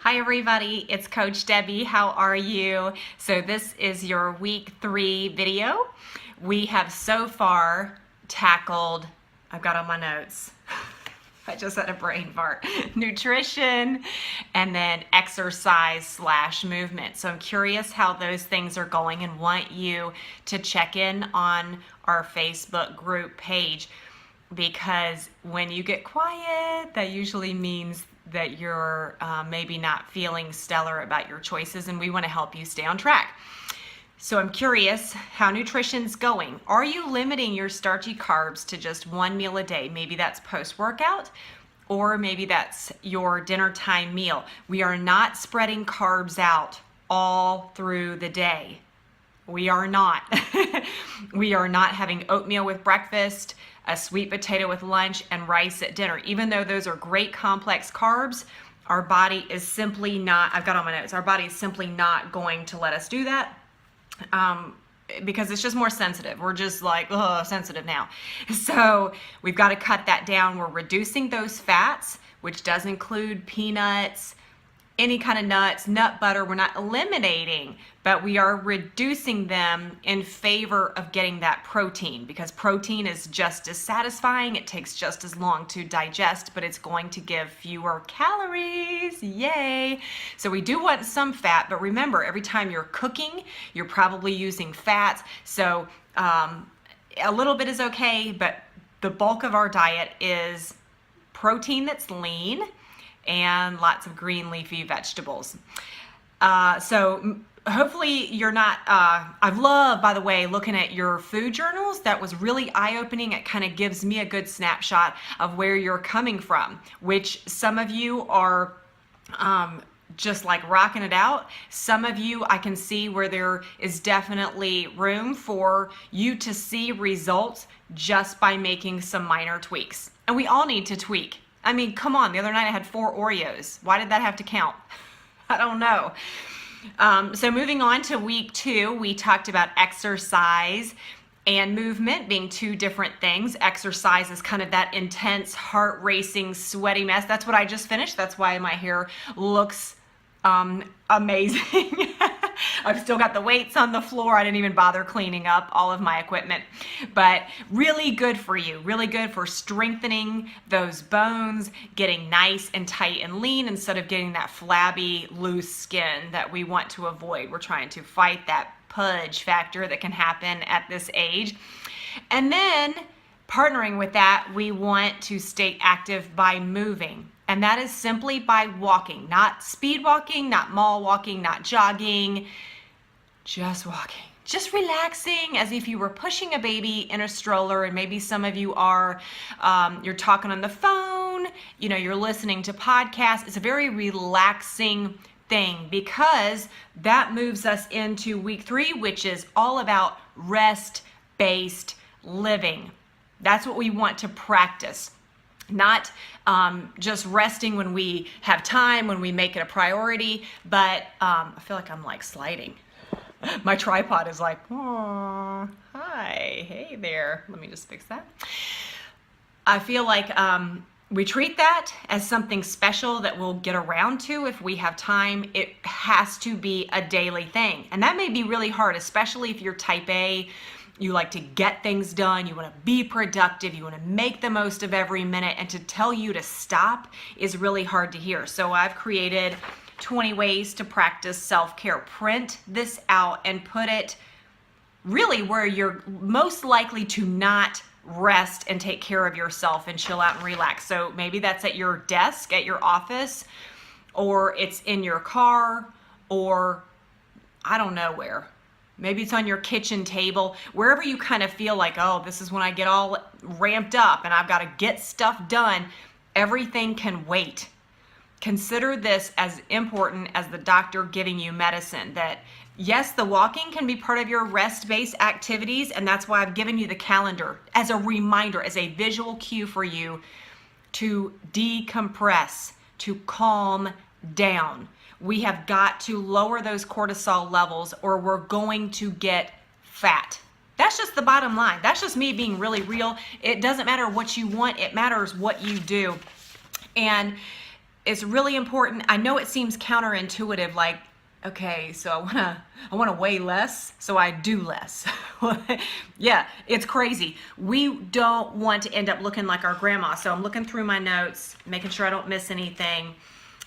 Hi everybody, it's Coach Debbie. How are you? So this is your week 3 video. We have so far tackled, I've got on my notes, I just had a brain fart, nutrition and then exercise/movement. So I'm curious how those things are going and want you to check in on our Facebook group page, because when you get quiet, that usually means that you're maybe not feeling stellar about your choices, and we want to help you stay on track. So I'm curious how nutrition's going. Are you limiting your starchy carbs to just one meal a day? Maybe that's post-workout, or maybe that's your dinner time meal. We are not spreading carbs out all through the day. We are not. We are not having oatmeal with breakfast, a sweet potato with lunch, and rice at dinner. Even though those are great complex carbs, our body is simply not, I've got on my notes, our body is simply not going to let us do that because it's just more sensitive. We're just like, sensitive now. So we've got to cut that down. We're reducing those fats, which does include peanuts, any kind of nuts, nut butter. We're not eliminating, but we are reducing them in favor of getting that protein, because protein is just as satisfying. It takes just as long to digest, but it's going to give fewer calories. Yay! So we do want some fat, but remember, every time you're cooking, you're probably using fats. So a little bit is okay, but the bulk of our diet is protein that's lean and lots of green leafy vegetables. So hopefully you're not, I've loved, by the way, looking at your food journals. That was really eye-opening. It kind of gives me a good snapshot of where you're coming from, which some of you are just like rocking it out. Some of you, I can see where there is definitely room for you to see results just by making some minor tweaks. And we all need to tweak. I mean, come on, the other night I had 4 Oreos. Why did that have to count? I don't know. So moving on to week 2, we talked about exercise and movement being 2 different things. Exercise is kind of that intense, heart racing, sweaty mess. That's what I just finished. That's why my hair looks amazing. I've still got the weights on the floor. I didn't even bother cleaning up all of my equipment, but really good for you, really good for strengthening those bones, getting nice and tight and lean instead of getting that flabby, loose skin that we want to avoid. We're trying to fight that pudge factor that can happen at this age. And then partnering with that, we want to stay active by moving. And that is simply by walking, not speed walking, not mall walking, not jogging, just walking, just relaxing as if you were pushing a baby in a stroller. And maybe some of you are, you're talking on the phone, you're listening to podcasts. It's a very relaxing thing, because that moves us into week 3, which is all about rest-based living. That's what we want to practice. Not just resting when we have time, when we make it a priority, but I feel like I'm like sliding. My tripod is like, oh, hi, hey there. Let me just fix that. I feel like we treat that as something special that we'll get around to if we have time. It has to be a daily thing. And that may be really hard, especially if you're type A. You like to get things done, you want to be productive, you want to make the most of every minute, and to tell you to stop is really hard to hear. So I've created 20 ways to practice self-care. Print this out and put it really where you're most likely to not rest and take care of yourself and chill out and relax. So maybe that's at your desk, at your office, or it's in your car, or I don't know where. Maybe it's on your kitchen table, wherever you kind of feel like, oh, this is when I get all ramped up and I've got to get stuff done. Everything can wait. Consider this as important as the doctor giving you medicine, that yes, the walking can be part of your rest-based activities, and that's why I've given you the calendar as a reminder, as a visual cue for you to decompress, to calm down. We have got to lower those cortisol levels or we're going to get fat. That's just the bottom line. That's just me being really real. It doesn't matter what you want. It matters what you do. And it's really important. I know it seems counterintuitive, like, okay, so I wanna weigh less, so I do less. Yeah, it's crazy. We don't want to end up looking like our grandma. So I'm looking through my notes, making sure I don't miss anything.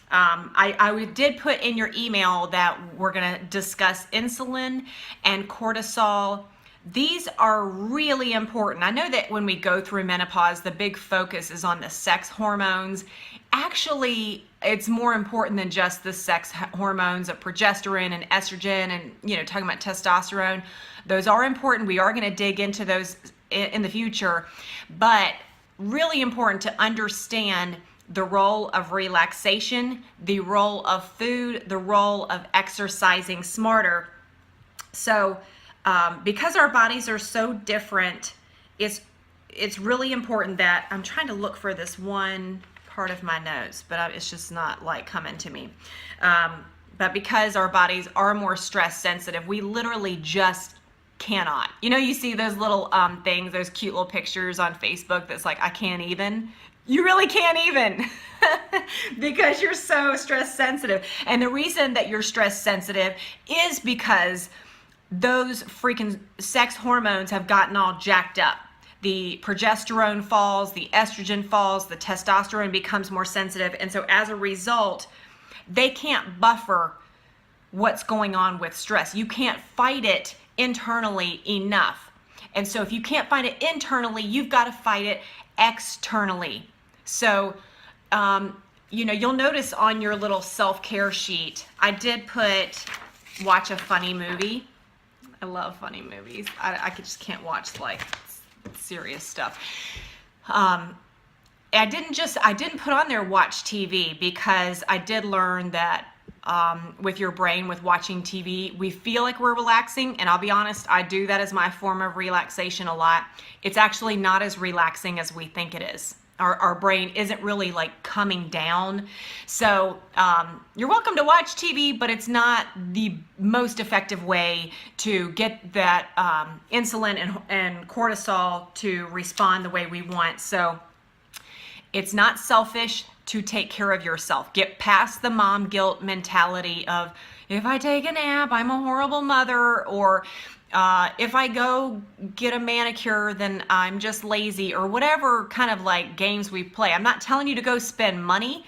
I did put in your email that we're gonna discuss insulin and cortisol. These are really important. I know that when we go through menopause, the big focus is on the sex hormones. Actually, it's more important than just the sex hormones of progesterone and estrogen and, talking about testosterone. Those are important. We are going to dig into those in the future, but really important to understand the role of relaxation, the role of food, the role of exercising smarter. So, because our bodies are so different, it's really important that I'm trying to look for this one part of my notes, but it's just not like coming to me. But because our bodies are more stress sensitive, we literally just cannot. You see those little things, those cute little pictures on Facebook that's like, I can't even. You really can't even because you're so stress sensitive. And the reason that you're stress sensitive is because those freaking sex hormones have gotten all jacked up. The progesterone falls, the estrogen falls, the testosterone becomes more sensitive. And so as a result, they can't buffer what's going on with stress. You can't fight it internally enough. And so if you can't fight it internally, you've got to fight it externally. So, you'll notice on your little self-care sheet, I did put watch a funny movie. I love funny movies. I just can't watch like serious stuff. I didn't put on there watch TV because I did learn that with your brain, with watching TV, we feel like we're relaxing, and I'll be honest, I do that as my form of relaxation a lot. It's actually not as relaxing as we think it is. Our brain isn't really like coming down. So you're welcome to watch TV, but it's not the most effective way to get that insulin and cortisol to respond the way we want. So it's not selfish to take care of yourself. Get past the mom guilt mentality of, if I take a nap, I'm a horrible mother, or if I go get a manicure, then I'm just lazy, or whatever kind of like games we play. I'm not telling you to go spend money.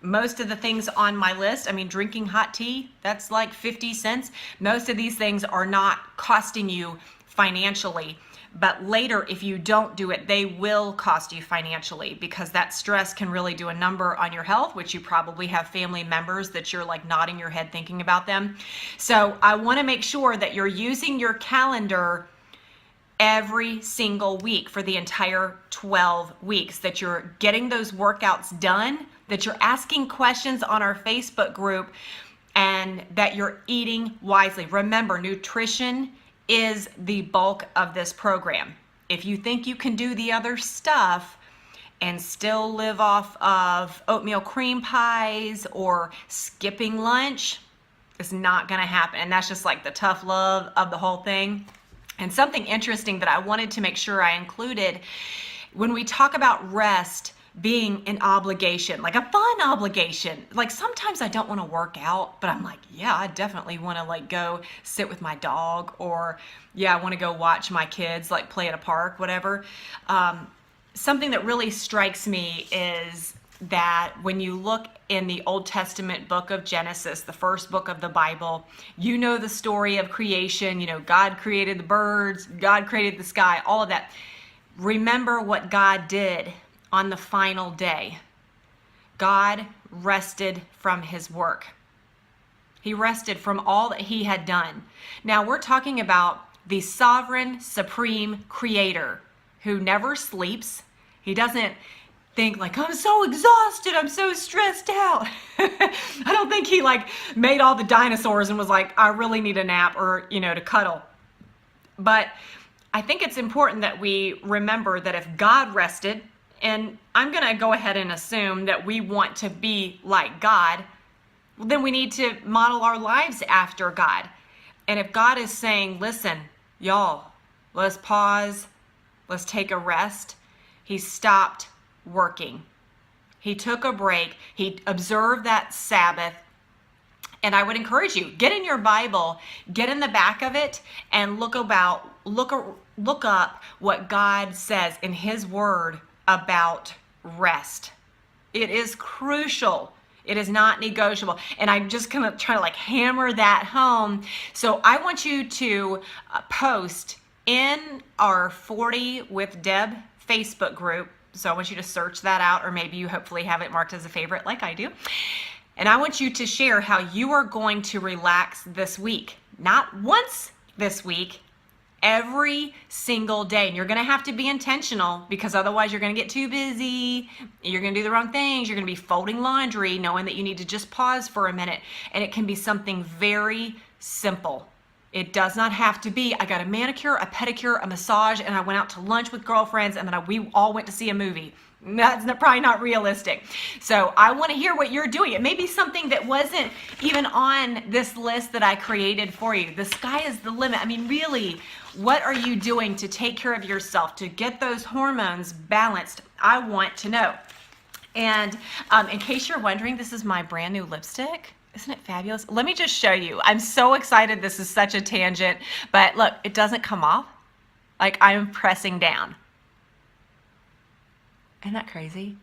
Most of the things on my list, drinking hot tea, that's like 50 cents. Most of these things are not costing you financially. But later, if you don't do it, they will cost you financially, because that stress can really do a number on your health, which you probably have family members that you're like nodding your head thinking about them. So I want to make sure that you're using your calendar every single week for the entire 12 weeks, that you're getting those workouts done, that you're asking questions on our Facebook group, and that you're eating wisely. Remember, nutrition is the bulk of this program. If you think you can do the other stuff and still live off of oatmeal cream pies or skipping lunch, it's not gonna happen. And that's just like the tough love of the whole thing. And something interesting that I wanted to make sure I included, when we talk about rest being an obligation, like a fun obligation. Like sometimes I don't want to work out, but I'm like, yeah, I definitely want to like go sit with my dog, or yeah, I want to go watch my kids like play at a park, whatever. Something that really strikes me is that when you look in the Old Testament book of Genesis, the first book of the Bible, you know the story of creation. God created the birds, God created the sky, all of that. Remember what God did on the final day. God rested from his work. He rested from all that he had done. Now we're talking about the sovereign, supreme creator who never sleeps. He doesn't think like, I'm so exhausted, I'm so stressed out. I don't think he like made all the dinosaurs and was like, I really need a nap, or, to cuddle. But I think it's important that we remember that if God rested, and I'm going to go ahead and assume that we want to be like God, then we need to model our lives after God. And if God is saying, listen, y'all, let's pause, let's take a rest, he stopped working. He took a break. He observed that Sabbath. And I would encourage you, get in your Bible, get in the back of it, and look up what God says in His Word about rest. It is crucial. It is not negotiable. And I'm just going to try to like hammer that home. So I want you to post in our 40 with Deb Facebook group. So I want you to search that out, or maybe you hopefully have it marked as a favorite like I do. And I want you to share how you are going to relax this week. Not once this week, every single day. And you're going to have to be intentional, because otherwise you're going to get too busy. You're going to do the wrong things. You're going to be folding laundry, knowing that you need to just pause for a minute. And it can be something very simple. It does not have to be, I got a manicure, a pedicure, a massage, and I went out to lunch with girlfriends, and then we all went to see a movie. That's probably not realistic. So I want to hear what you're doing. It may be something that wasn't even on this list that I created for you. The sky is the limit. I mean, really, what are you doing to take care of yourself, to get those hormones balanced? I want to know. And in case you're wondering, this is my brand new lipstick. Isn't it fabulous? Let me just show you. I'm so excited. This is such a tangent, but look, it doesn't come off. Like, I'm pressing down. Isn't that crazy?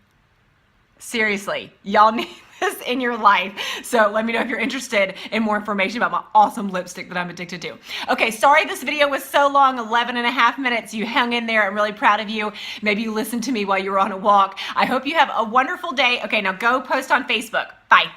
Seriously, y'all need this in your life. So let me know if you're interested in more information about my awesome lipstick that I'm addicted to. Okay, sorry this video was so long, 11 and a half minutes. You hung in there. I'm really proud of you. Maybe you listened to me while you were on a walk. I hope you have a wonderful day. Okay, now go post on Facebook. Bye.